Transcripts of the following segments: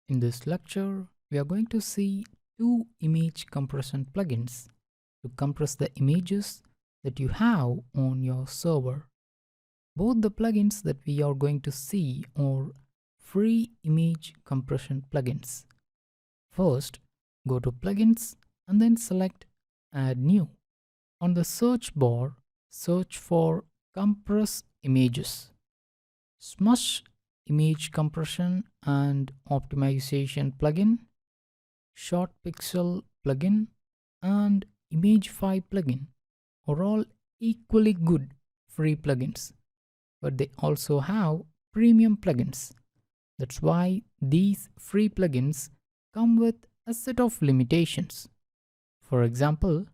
In this lecture, we are going to see two image compression plugins to compress the images that you have on your server. Both the plugins that we are going to see are free image compression plugins. First, go to Plugins and then select Add New. On the search bar, search for Compress Images. Smush Image Compression and Optimization plugin, Short Pixel plugin, and Imagify plugin are all equally good free plugins, but they also have premium plugins. That's why these free plugins come with a set of limitations. For example,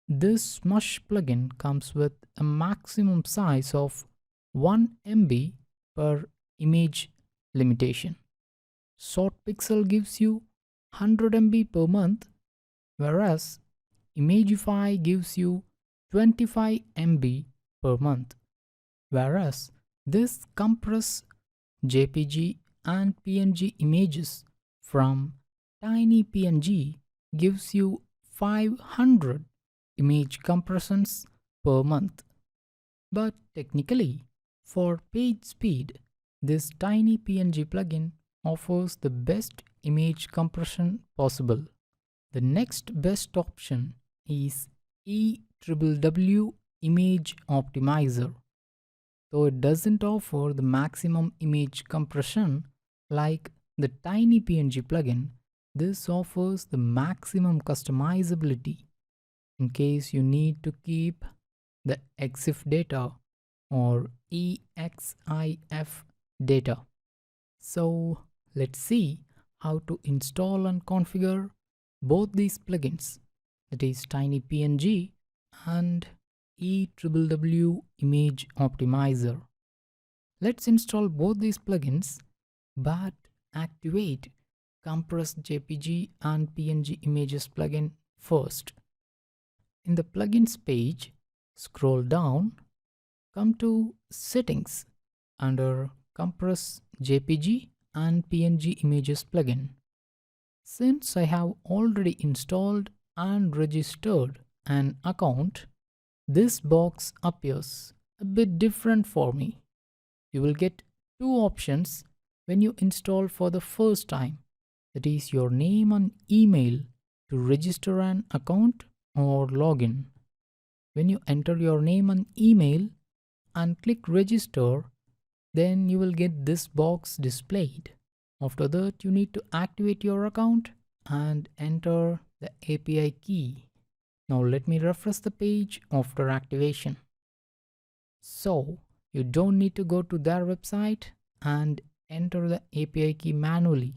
this Smush plugin comes with a maximum size of 1 MB per image limitation. Short Pixel gives you 100 MB per month, whereas Imagify gives you 25 MB per month. Whereas this compress JPG and PNG images from TinyPNG gives you 500 image compressions per month. But technically, for page speed, this TinyPNG plugin offers the best image compression possible. The next best option is EWW Image Optimizer. Though it doesn't offer the maximum image compression like the TinyPNG plugin, this offers the maximum customizability in case you need to keep the EXIF data or EXIF data. So let's see how to install and configure both these plugins, that is TinyPNG and EWW Image Optimizer. Let's install both these plugins, but activate Compress JPG and PNG Images plugin first. In the plugins page, scroll down, come to Settings under Compress JPG and PNG Images plugin. Since I have already installed and registered an account, this box appears a bit different for me. You will get two options when you install for the first time, that is your name and email to register an account or login. When you enter your name and email and click register, then you will get this box displayed. After that, you need to activate your account and enter the API key. Now let me refresh the page after activation. So you don't need to go to their website and enter the API key manually.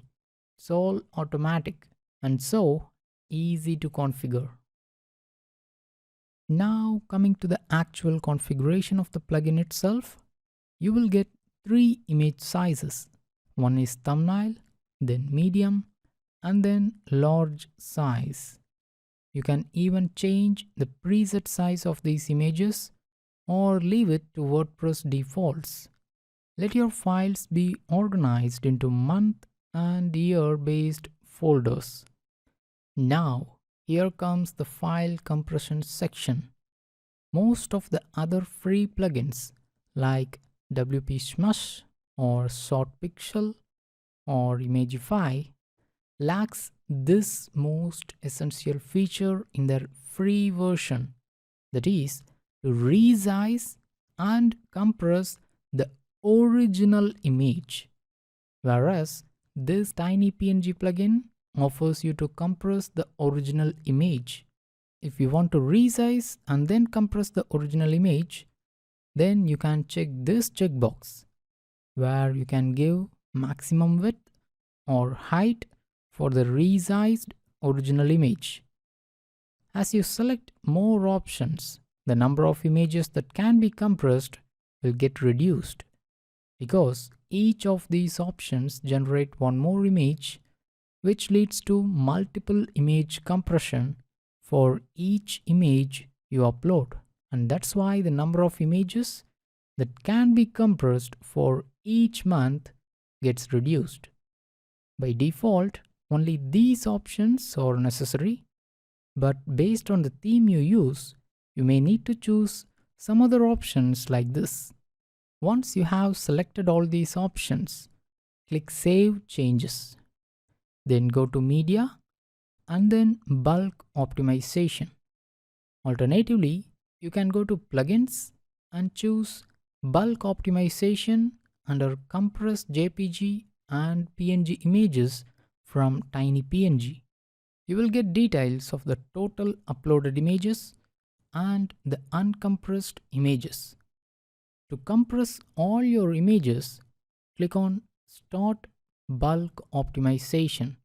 It's all automatic and so easy to configure. Now coming to the actual configuration of the plugin itself, you will get three image sizes. One is thumbnail, then medium, and then large size. You can even change the preset size of these images or leave it to WordPress defaults. Let your files be organized into month and year based folders. Now, here comes the file compression section. Most of the other free plugins like WP Smush or Short Pixel or Imagify lacks this most essential feature in their free version, that is to resize and compress the original image, whereas this TinyPNG plugin offers you to compress the original image. If you want to resize and then compress the original image, then you can check this checkbox where you can give maximum width or height for the resized original image. As you select more options, the number of images that can be compressed will get reduced, because each of these options generate one more image, which leads to multiple image compression for each image you upload. And that's why the number of images that can be compressed for each month gets reduced. By default, only these options are necessary, but based on the theme you use, you may need to choose some other options like this. Once you have selected all these options, click Save Changes. Then go to Media and then Bulk Optimization. Alternatively, you can go to Plugins and choose Bulk Optimization under Compressed JPG and PNG images from TinyPNG. You will get details of the total uploaded images and the uncompressed images. To compress all your images, click on Start Bulk Optimization.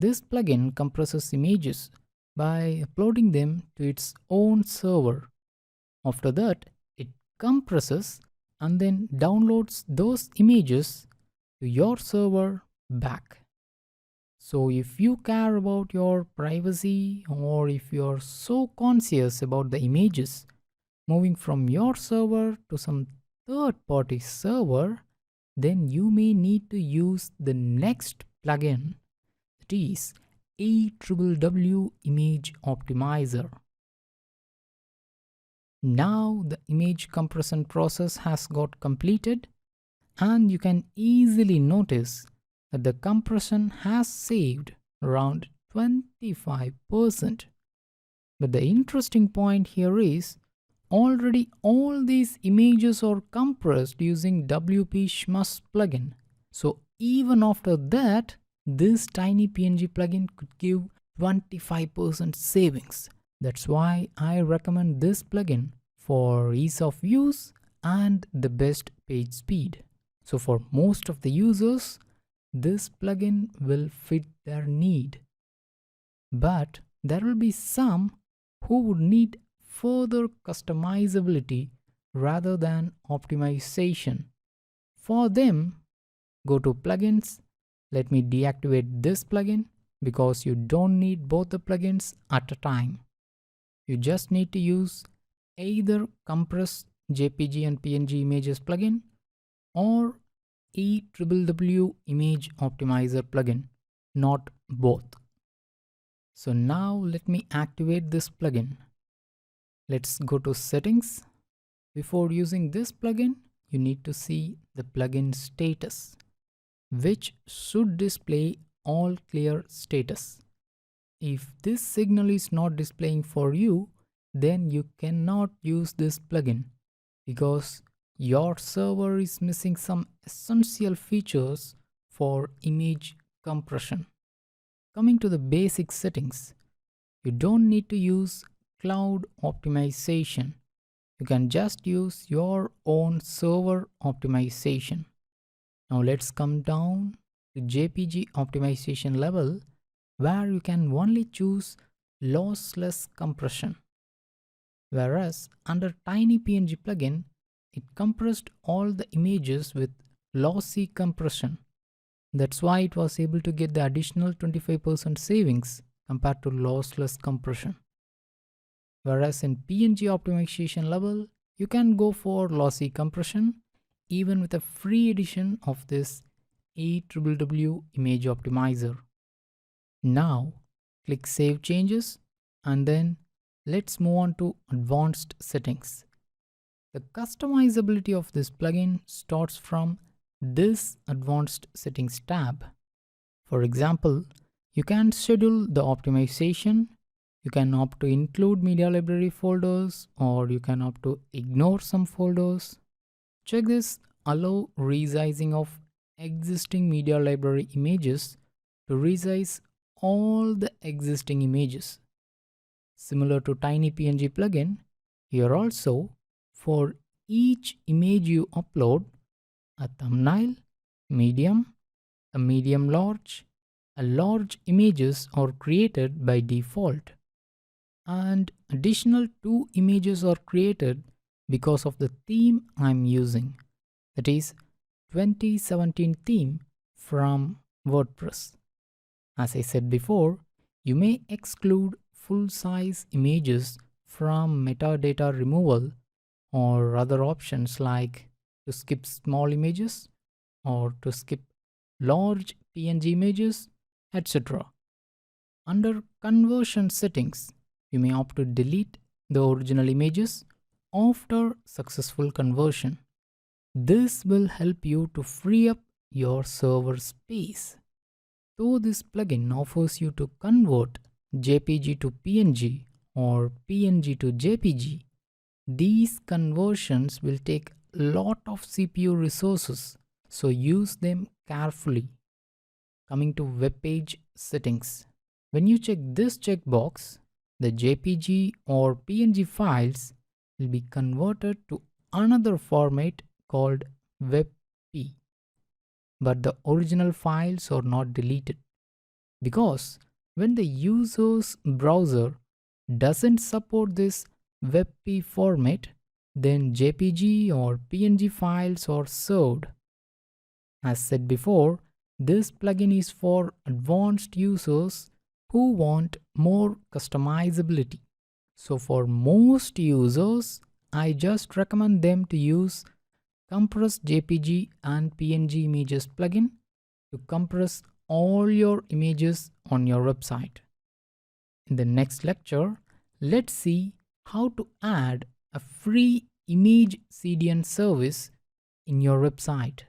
This plugin compresses images by uploading them to its own server. After that, it compresses and then downloads those images to your server back. So if you care about your privacy, or if you're so conscious about the images moving from your server to some third-party server, then you may need to use the next plugin, that is WWW Image Optimizer. Now the image compression process has got completed, and you can easily notice that the compression has saved around 25%. But the interesting point here is, already all these images are compressed using WP Schmus plugin. So even after that, this TinyPNG plugin could give 25% savings. That's why I recommend this plugin for ease of use and the best page speed. So for most of the users, this plugin will fit their need. But there will be some who would need further customizability rather than optimization. For them, go to Plugins. Let me deactivate this plugin because you don't need both the plugins at a time. You just need to use either Compress JPG and PNG Images plugin or WWW Image Optimizer plugin, not both. So now let me activate this plugin. Let's go to Settings. Before using this plugin, you need to see the plugin status, which should display all clear status. If this signal is not displaying for you, then you cannot use this plugin because your server is missing some essential features for image compression. Coming to the basic settings, you don't need to use cloud optimization. You can just use your own server optimization. Now let's come down to JPG optimization level, where you can only choose lossless compression. Whereas under TinyPNG plugin, it compressed all the images with lossy compression. That's why it was able to get the additional 25% savings compared to lossless compression. Whereas in PNG optimization level, you can go for lossy compression even with a free edition of this WWW Image Optimizer. Now click Save Changes and then let's move on to Advanced Settings. The customizability of this plugin starts from this Advanced Settings tab. For example, you can schedule the optimization, you can opt to include media library folders, or you can opt to ignore some folders. Check this Allow resizing of existing media library images to resize all the existing images. Similar to TinyPNG plugin, here also for each image you upload, a thumbnail, medium, a medium large, a large images are created by default, and additional 2 images are created because of the theme I'm using, that is 2017 theme from WordPress. As I said before, you may exclude full-size images from metadata removal or other options like to skip small images or to skip large PNG images, etc. Under conversion settings, you may opt to delete the original images after successful conversion. This will help you to free up your server space. Though this plugin offers you to convert JPG to PNG or PNG to JPG, these conversions will take a lot of CPU resources, so use them carefully. Coming to web page settings. When you check this checkbox, the JPG or PNG files will be converted to another format called WebP. But the original files are not deleted, because when the user's browser doesn't support this WebP format, then JPG or PNG files are served. As said before, this plugin is for advanced users who want more customizability. So for most users, I just recommend them to use Compress JPG and PNG images plugin to compress all your images on your website. In the next lecture, let's see how to add a free image CDN service in your website.